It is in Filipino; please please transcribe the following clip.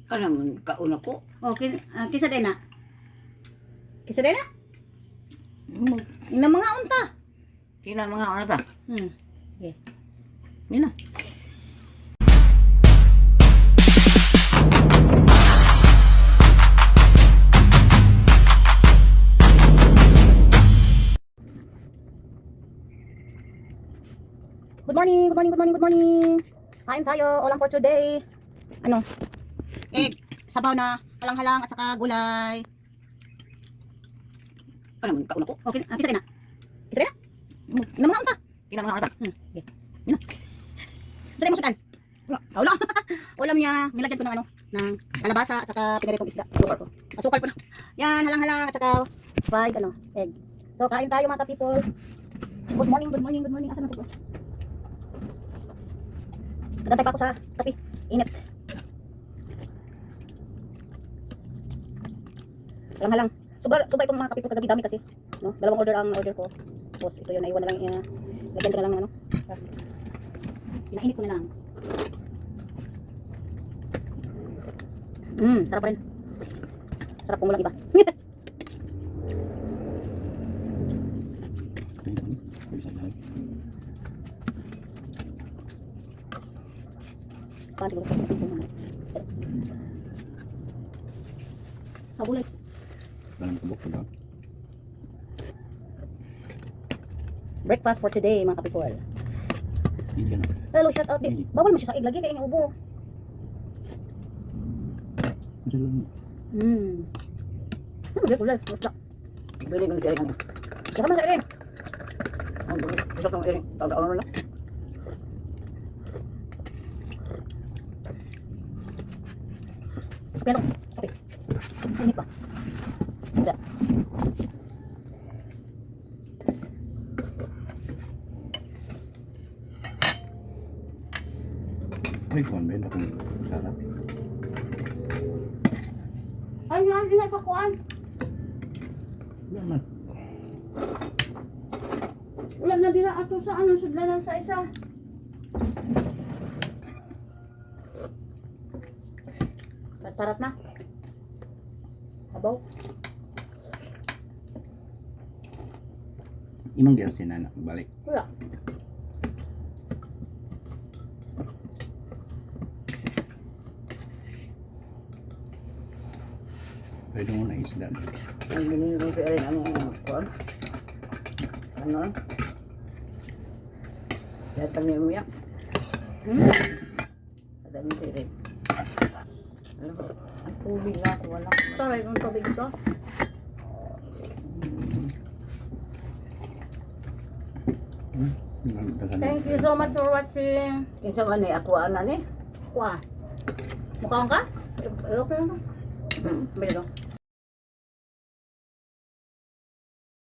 Kanang kauna ko. Okay, kisa din na. Kisa din na? Ina mga unta. Kina mga ano ta? Sige. Nina. Good morning, good morning, good morning, good morning. Kain tayo, ulam for today. Ano? Egg, sabaw na halang-halang at saka gulay. Kanang kauna ko. Okay, kisa din na. Kisa din na? Ina mga unta. Kina mga ano ta? Sige. Nina. Ito mo sudan. Wala. Ulam niya, nilagyan ko ng ano, ng kalabasa at saka pinaritong isda. Asukal ko. Asukal ko na. Yan, halang-halang at saka fried ano, egg. So, kain tayo mga ka-people. Good morning, good morning, good morning. Asan na ito? Nagantay pa ako sa tapi. Init. Halang-halang. Subay ko mga ka-people kagabi dami kasi. No? Dalawang order ang order ko. Tapos ito yun, naiwan na lang. Lagyan ko na lang ng ano. Pinainit ko na lang. Sarap pa rin. Sarap kung walang iba. Paano siguro? Habulay. Kanang kubok ko ba? Breakfast for today mga kapipol. Hindi ka na. Hello, shout out. Bawal mo siya sa egg lagi kaya yung ubo. Kulay. Basta. Bili ko ng kaya ano. Saka man sa rin. Ang gusto kong iring. Taon na. Pero, okay. Init ba? Hindi. Ay, kuwan ba? Bakong sarap. Ay, hindi na pakuan. Yaman. Ulam na dira ato sa ano, sudlanan sa isa. Tarat na. Abaw. Imang gyud si nana balik. Wala. Pwede mo na isda. Ang binili ko siya rin, ano, kuwan? Ano? Kaya kami umiyak. Kada mo siya rin. Ano ba? Ang tubig nga, wala. Taray ng tubig ito. Thank you so much for watching. Kinsa man ni ako ana ni? Wah. Mukhaon ka? Okay na. Pero.